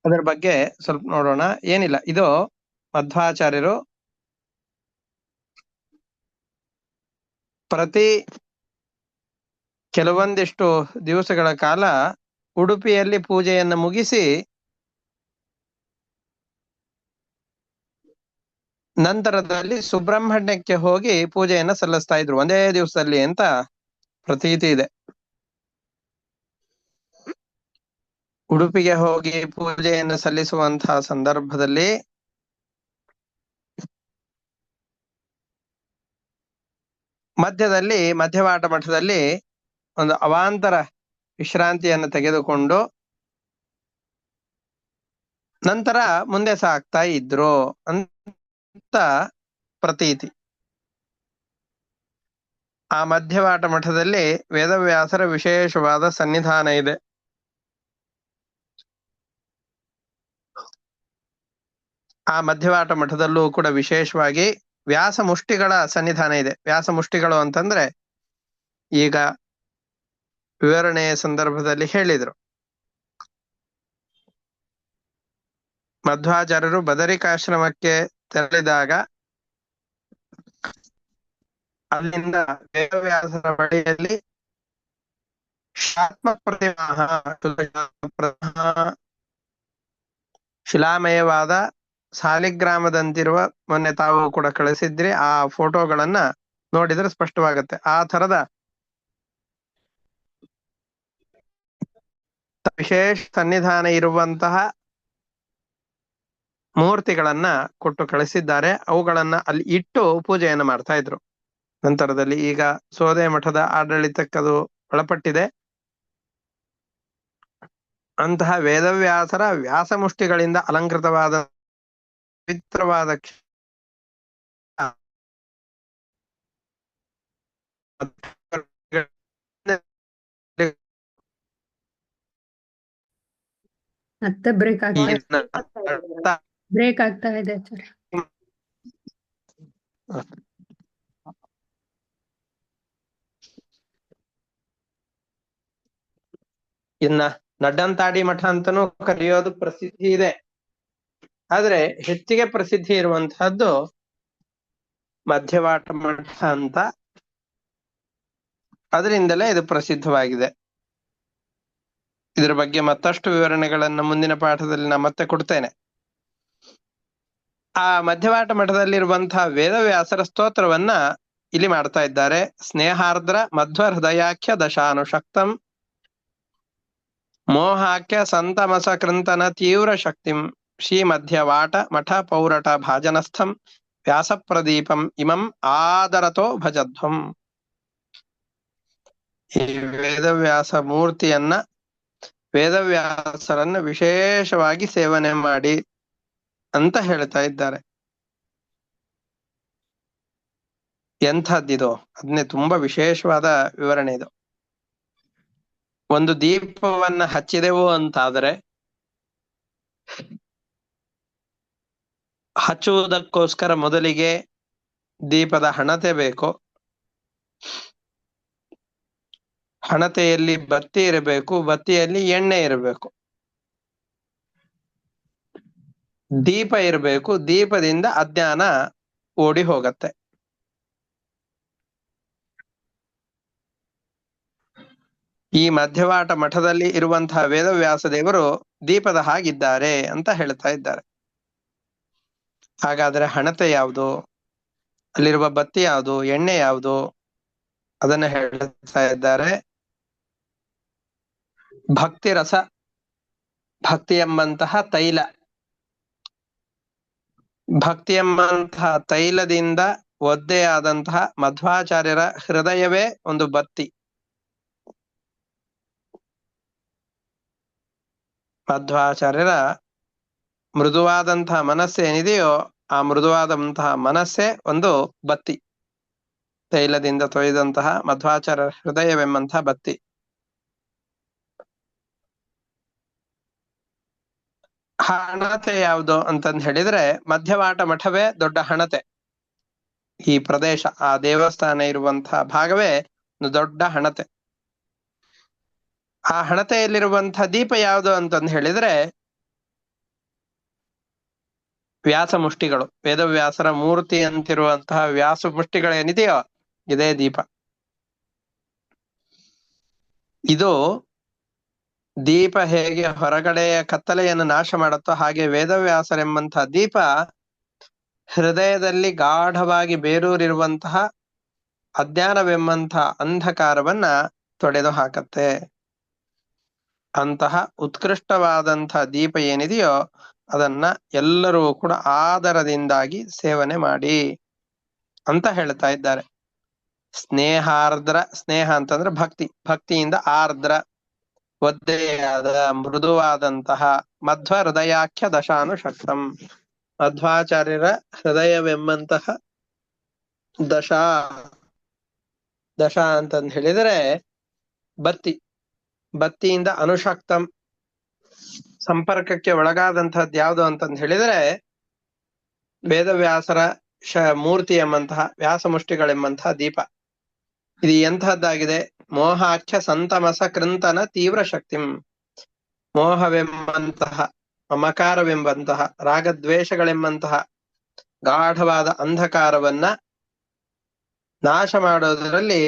ಅದರ ಬಗ್ಗೆ ಸ್ವಲ್ಪ ನೋಡೋಣ. ಏನಿಲ್ಲ, ಇದು ಮಧ್ವಾಚಾರ್ಯರು ಪ್ರತಿ ಕೆಲವೊಂದಿಷ್ಟು ದಿವಸಗಳ ಕಾಲ ಉಡುಪಿಯಲ್ಲಿ ಪೂಜೆಯನ್ನು ಮುಗಿಸಿ ನಂತರದಲ್ಲಿ ಸುಬ್ರಹ್ಮಣ್ಯಕ್ಕೆ ಹೋಗಿ ಪೂಜೆಯನ್ನ ಸಲ್ಲಿಸ್ತಾ ಇದ್ರು ಒಂದೇ ದಿವಸದಲ್ಲಿ ಅಂತ ಪ್ರತೀತಿ ಇದೆ. ಉಡುಪಿಗೆ ಹೋಗಿ ಪೂಜೆಯನ್ನು ಸಲ್ಲಿಸುವಂತಹ ಸಂದರ್ಭದಲ್ಲಿ ಮಧ್ಯದಲ್ಲಿ ಮಧ್ಯವಾಟ ಮಠದಲ್ಲಿ ಒಂದು ಅವಾಂತರ ವಿಶ್ರಾಂತಿಯನ್ನು ತೆಗೆದುಕೊಂಡು ನಂತರ ಮುಂದೆ ಸಾಗ್ತಾ ಇದ್ರು ಅಂತ ಪ್ರತೀತಿ. ಆ ಮಧ್ಯವಾಟ ಮಠದಲ್ಲಿ ವೇದವ್ಯಾಸರ ವಿಶೇಷವಾದ ಸನ್ನಿಧಾನ ಇದೆ. ಆ ಮಧ್ಯವಾಟ ಮಠದಲ್ಲೂ ಕೂಡ ವಿಶೇಷವಾಗಿ ವ್ಯಾಸ ಮುಷ್ಟಿಗಳ ಸನ್ನಿಧಾನ ಇದೆ. ವ್ಯಾಸ ಮುಷ್ಟಿಗಳು ಅಂತಂದ್ರೆ ಈಗ ವಿವರಣೆಯ ಸಂದರ್ಭದಲ್ಲಿ ಹೇಳಿದ್ರು. ಮಧ್ವಾಚಾರ್ಯರು ಬದರಿಕಾಶ್ರಮಕ್ಕೆ ತೆರಳಿದಾಗ ಅಲ್ಲಿಂದ ವೇದವ್ಯಾಸರ ಬಳಿಯಲ್ಲಿ ಶಾತ್ಮ ಪ್ರತಿಮಾ ಶಿಲಾಮಯವಾದ ಸಾಲಿಗ್ರಾಮದಂತಿರುವ, ಮೊನ್ನೆ ತಾವು ಕೂಡ ಕಳಿಸಿದ್ರಿ, ಆ ಫೋಟೋಗಳನ್ನ ನೋಡಿದ್ರೆ ಸ್ಪಷ್ಟವಾಗತ್ತೆ. ಆ ತರದ ವಿಶೇಷ ಸನ್ನಿಧಾನ ಇರುವಂತಹ ಮೂರ್ತಿಗಳನ್ನ ಕೊಟ್ಟು ಕಳಿಸಿದ್ದಾರೆ. ಅವುಗಳನ್ನ ಅಲ್ಲಿ ಇಟ್ಟು ಪೂಜೆಯನ್ನು ಮಾಡ್ತಾ ಇದ್ರು. ನಂತರದಲ್ಲಿ ಈಗ ಸೋದೆ ಮಠದ ಆಡಳಿತಕ್ಕದು ಒಳಪಟ್ಟಿದೆ. ಅಂತಹ ವೇದವ್ಯಾಸರ ವ್ಯಾಸಮುಷ್ಟಿಗಳಿಂದ ಅಲಂಕೃತವಾದ ಪವಿತ್ರವಾದ ಮತ್ತೆ ಬ್ರೇಕ್ ಆಗ್ತಾ ಇದೆ ಸರ್. ಇನ್ನ ನಡ್ಡಂತಾಡಿ ಮಠ ಅಂತನೂ ಕರೆಯೋದು ಪ್ರಸಿದ್ಧಿ ಇದೆ. ಆದ್ರೆ ಹೆಚ್ಚಿಗೆ ಪ್ರಸಿದ್ಧಿ ಇರುವಂತಹದ್ದು ಮಧ್ಯವಾಟ ಮಠ ಅಂತ. ಅದರಿಂದಲೇ ಇದು ಪ್ರಸಿದ್ಧವಾಗಿದೆ. ಇದರ ಬಗ್ಗೆ ಮತ್ತಷ್ಟು ವಿವರಣೆಗಳನ್ನ ಮುಂದಿನ ಪಾಠದಲ್ಲಿ ನಾನು ಮತ್ತೆ ಕೊಡ್ತೇನೆ. ಆ ಮಧ್ಯವಾಟ ಮಠದಲ್ಲಿರುವಂತಹ ವೇದವ್ಯಾಸರ ಸ್ತೋತ್ರವನ್ನ ಇಲ್ಲಿ ಮಾಡ್ತಾ ಇದ್ದಾರೆ. ಸ್ನೇಹಾರ್ದ್ರ ಮಧ್ವ ಹೃದಯಾಖ್ಯ ದಶಾನುಶಕ್ತಂ ಮೋಹಾಖ್ಯ ಸಂತಮಸ ಕೃಂತನ ತೀವ್ರ ಶಕ್ತಿಂ ಶ್ರೀ ಮಧ್ಯವಾಟ ಮಠ ಪೌರಟ ಭಾಜನಸ್ಥಂ ವ್ಯಾಸ ಪ್ರದೀಪಂ ಇಮಂ ಆದರತೋ ಭಜಧ್ವಂ. ಈ ವೇದವ್ಯಾಸ ಮೂರ್ತಿಯನ್ನ, ವೇದವ್ಯಾಸರನ್ನ ವಿಶೇಷವಾಗಿ ಸೇವನೆ ಮಾಡಿ ಅಂತ ಹೇಳ್ತಾ ಇದ್ದಾರೆ. ಎಂಥದ್ದಿದು, ಅದನ್ನೇ ತುಂಬಾ ವಿಶೇಷವಾದ ವಿವರಣೆ ಇದು. ಒಂದು ದೀಪವನ್ನ ಹಚ್ಚಿದೆವು ಅಂತಾದರೆ ಹಚ್ಚುವುದಕ್ಕೋಸ್ಕರ ಮೊದಲಿಗೆ ದೀಪದ ಹಣತೆ ಬೇಕು. ಹಣತೆಯಲ್ಲಿ ಬತ್ತಿ ಇರಬೇಕು, ಬತ್ತಿಯಲ್ಲಿ ಎಣ್ಣೆ ಇರಬೇಕು, ದೀಪ ಇರಬೇಕು, ದೀಪದಿಂದ ಅಜ್ಞಾನ ಓಡಿ ಹೋಗತ್ತೆ. ಈ ಮಧ್ಯವಾಟ ಮಠದಲ್ಲಿ ಇರುವಂತಹ ವೇದವ್ಯಾಸ ದೇವರು ದೀಪದ ಹಾಗಿದ್ದಾರೆ ಅಂತ ಹೇಳ್ತಾ ಇದ್ದಾರೆ. ಹಾಗಾದ್ರೆ ಹಣತೆ ಯಾವುದು, ಅಲ್ಲಿರುವ ಬತ್ತಿ ಯಾವುದು, ಎಣ್ಣೆ ಯಾವುದು, ಅದನ್ನ ಹೇಳ್ತಾ ಇದ್ದಾರೆ. ಭಕ್ತಿ ರಸ, ಭಕ್ತಿ ಎಂಬಂತಹ ತೈಲ, ಭಕ್ತಿ ಎಂಬಂತಹ ತೈಲದಿಂದ ಒದ್ದೆಯಾದಂತಹ ಮಧ್ವಾಚಾರ್ಯರ ಹೃದಯವೇ ಒಂದು ಬತ್ತಿ. ಮಧ್ವಾಚಾರ್ಯರ ಮೃದುವಾದಂತಹ ಮನಸ್ಸೇನಿದೆಯೋ ಆ ಮೃದುವಾದಂತಹ ಮನಸ್ಸೇ ಒಂದು ಬತ್ತಿ. ತೈಲದಿಂದ ತೊಯ್ದಂತಹ ಮಧ್ವಾಚಾರ್ಯರ ಹೃದಯವೆಂಬಂತಹ ಬತ್ತಿ. ಹಣತೆ ಯಾವುದು ಅಂತಂದು ಹೇಳಿದ್ರೆ ಮಧ್ಯವಾಟ ಮಠವೇ ದೊಡ್ಡ ಹಣತೆ. ಈ ಪ್ರದೇಶ, ಆ ದೇವಸ್ಥಾನ ಇರುವಂತಹ ಭಾಗವೇ ಒಂದು ದೊಡ್ಡ ಹಣತೆ. ಆ ಹಣತೆಯಲ್ಲಿರುವಂತಹ ದೀಪ ಯಾವುದು ಅಂತಂದು ಹೇಳಿದ್ರೆ ವ್ಯಾಸ ಮುಷ್ಟಿಗಳು, ವೇದವ್ಯಾಸರ ಮೂರ್ತಿ ಅಂತಿರುವಂತಹ ವ್ಯಾಸ ಮುಷ್ಟಿಗಳೇನಿದೆಯೋ ಇದೇ ದೀಪ. ಇದು ದೀಪ ಹೇಗೆ ಹೊರಗಡೆಯ ಕತ್ತಲೆಯನ್ನು ನಾಶ ಮಾಡುತ್ತೋ ಹಾಗೆ ವೇದವ್ಯಾಸರೆಂಬಂತಹ ದೀಪ ಹೃದಯದಲ್ಲಿ ಗಾಢವಾಗಿ ಬೇರೂರಿರುವಂತಹ ಅಜ್ಞಾನವೆಂಬಂತಹ ಅಂಧಕಾರವನ್ನ ತೊಡೆದು ಹಾಕತ್ತೆ. ಅಂತಹ ಉತ್ಕೃಷ್ಟವಾದಂತಹ ದೀಪ ಏನಿದೆಯೋ ಅದನ್ನ ಎಲ್ಲರೂ ಕೂಡ ಆದರದಿಂದಾಗಿ ಸೇವನೆ ಮಾಡಿ ಅಂತ ಹೇಳ್ತಾ ಇದ್ದಾರೆ. ಸ್ನೇಹಾರ್ದ್ರ, ಸ್ನೇಹ ಅಂತಂದ್ರೆ ಭಕ್ತಿ, ಭಕ್ತಿಯಿಂದ ಆರ್ದ್ರ ಒದ್ದೆಯಾದ ಮೃದುವಾದಂತಹ ಮಧ್ವ ಹೃದಯಾಖ್ಯ ದಶಾನುಶಕ್ತಂ, ಮಧ್ವಾಚಾರ್ಯರ ಹೃದಯವೆಂಬಂತಹ ದಶಾ, ದಶಾ ಅಂತಂದ್ ಹೇಳಿದ್ರೆ ಬತ್ತಿ, ಬತ್ತಿಯಿಂದ ಅನುಶಕ್ತಂ ಸಂಪರ್ಕಕ್ಕೆ ಒಳಗಾದಂತಹದ್ದು ಯಾವುದು ಅಂತಂದ್ ಹೇಳಿದ್ರೆ ವೇದವ್ಯಾಸರ ಮೂರ್ತಿ ಎಂಬಂತಹ ವ್ಯಾಸಮುಷ್ಟಿಗಳೆಂಬಂತಹ ದೀಪ. ಇದು ಎಂತಹದ್ದಾಗಿದೆ? ಮೋಹಾಖ್ಯ ಸಂತಮಸ ಕೃಂತನ ತೀವ್ರ ಶಕ್ತಿಂ, ಮೋಹವೆಂಬಂತಹ, ಮಮಕಾರವೆಂಬಂತಹ, ರಾಗದ್ವೇಷಗಳೆಂಬಂತಹ ಗಾಢವಾದ ಅಂಧಕಾರವನ್ನ ನಾಶ ಮಾಡೋದರಲ್ಲಿ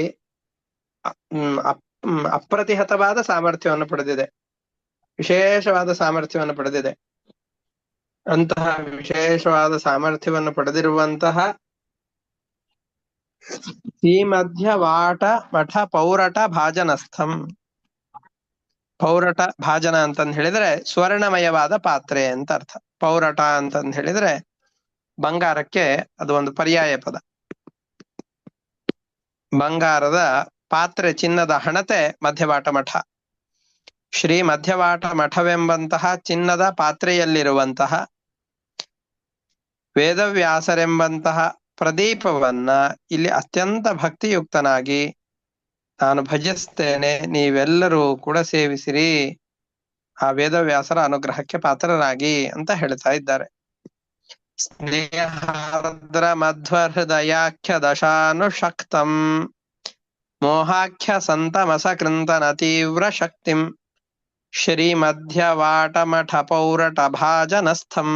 ಅಪ್ರತಿಹತವಾದ ಸಾಮರ್ಥ್ಯವನ್ನು ಪಡೆದಿದೆ, ವಿಶೇಷವಾದ ಸಾಮರ್ಥ್ಯವನ್ನು ಪಡೆದಿದೆ. ಅಂತಹ ವಿಶೇಷವಾದ ಸಾಮರ್ಥ್ಯವನ್ನು ಪಡೆದಿರುವಂತಹ ಈ ಮಧ್ಯ ವಾಟ ಮಠ ಪೌರಟ ಭಾಜನಸ್ಥಂ. ಪೌರಟ ಭಾಜನ ಅಂತಂದ್ ಹೇಳಿದ್ರೆ ಸ್ವರ್ಣಮಯವಾದ ಪಾತ್ರೆ ಅಂತ ಅರ್ಥ. ಪೌರಟ ಅಂತಂದ್ ಹೇಳಿದ್ರೆ ಬಂಗಾರಕ್ಕೆ ಅದು ಒಂದು ಪರ್ಯಾಯ ಪದ. ಬಂಗಾರದ ಪಾತ್ರೆ, ಚಿನ್ನದ ಹಣತೆ ಮಧ್ಯವಾಟ ಮಠ. ಶ್ರೀ ಮಧ್ಯವಾಟ ಮಠವೆಂಬಂತಹ ಚಿನ್ನದ ಪಾತ್ರೆಯಲ್ಲಿರುವಂತಹ ವೇದವ್ಯಾಸರೆಂಬಂತಹ ಪ್ರದೀಪವನ್ನ ಇಲ್ಲಿ ಅತ್ಯಂತ ಭಕ್ತಿಯುಕ್ತನಾಗಿ ನಾನು ಭಜಿಸ್ತೇನೆ, ನೀವೆಲ್ಲರೂ ಕೂಡ ಸೇವಿಸಿರಿ, ಆ ವೇದವ್ಯಾಸರ ಅನುಗ್ರಹಕ್ಕೆ ಪಾತ್ರರಾಗಿ ಅಂತ ಹೇಳ್ತಾ ಇದ್ದಾರೆ. ಸ್ನೇಹಾರ್ದ್ರ ಮಧ್ವ ಹೃದಯಾಖ್ಯ ದಶಾನುಶಕ್ತಂ ಮೋಹಾಖ್ಯ ಸಂತಮಸ ಕೃಂತನ ತೀವ್ರ ಶಕ್ತಿಂ ಶ್ರೀ ಮಧ್ಯವಾಟ ಮಠ ಪೌರಟ ಭಾಜನಸ್ಥಂ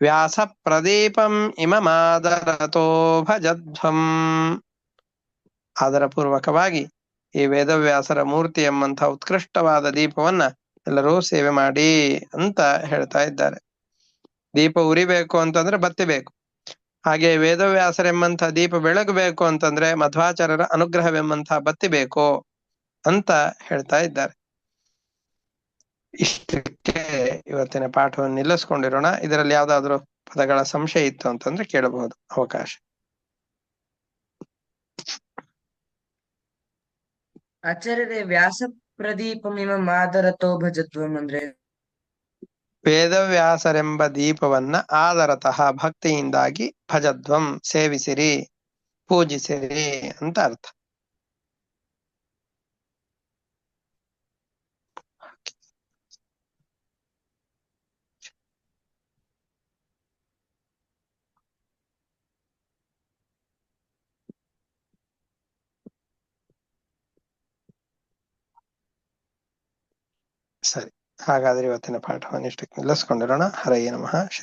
ವ್ಯಾಸ ಪ್ರದೀಪಂ ಇಮಮಾದರತೋ ಭಜಧ್ವಂ. ಆದರಪೂರ್ವಕವಾಗಿ ಈ ವೇದವ್ಯಾಸರ ಮೂರ್ತಿ ಎಂಬಂತಹ ಉತ್ಕೃಷ್ಟವಾದ ದೀಪವನ್ನ ಎಲ್ಲರೂ ಸೇವೆ ಮಾಡಿ ಅಂತ ಹೇಳ್ತಾ ಇದ್ದಾರೆ. ದೀಪ ಉರಿಬೇಕು ಅಂತಂದ್ರೆ ಬತ್ತಿ ಬೇಕು, ಹಾಗೆ ವೇದವ್ಯಾಸರೆಂಬಂತಹ ದೀಪ ಬೆಳಗಬೇಕು ಅಂತಂದ್ರೆ ಮಧ್ವಾಚಾರ್ಯರ ಅನುಗ್ರಹವೆಂಬಂತಹ ಬತ್ತಿ ಬೇಕು ಅಂತ ಹೇಳ್ತಾ ಇದ್ದಾರೆ. ಇಷ್ಟಕ್ಕೆ ಇವತ್ತಿನ ಪಾಠವನ್ನು ನಿಲ್ಲಿಸ್ಕೊಂಡಿರೋಣ. ಇದರಲ್ಲಿ ಯಾವ್ದಾದ್ರು ಪದಗಳ ಸಂಶಯ ಇತ್ತು ಅಂತಂದ್ರೆ ಕೇಳಬಹುದು, ಅವಕಾಶ. ಆಚಾರ್ಯರೇ, ವ್ಯಾಸ ಪ್ರದೀಪಮಿಮ ಮಾದರತೋ ಭಜತ್ವಂ ಅಂದ್ರೆ? ವೇದವ್ಯಾಸರೆಂಬ ದೀಪವನ್ನ ಆದರತಃ ಭಕ್ತಿಯಿಂದಾಗಿ ಭಜಧ್ವಂ ಸೇವಿಸಿರಿ, ಪೂಜಿಸಿರಿ ಅಂತ ಅರ್ಥ. ಸರಿ, ಹಾಗಾದ್ರೆ ಇವತ್ತಿನ ಪಾಠವನ್ನು ಇಷ್ಟಕ್ಕೆ ನಿಲ್ಲಿಸ್ಕೊಂಡಿರೋಣ. ಹರಯೇ ನಮಃ.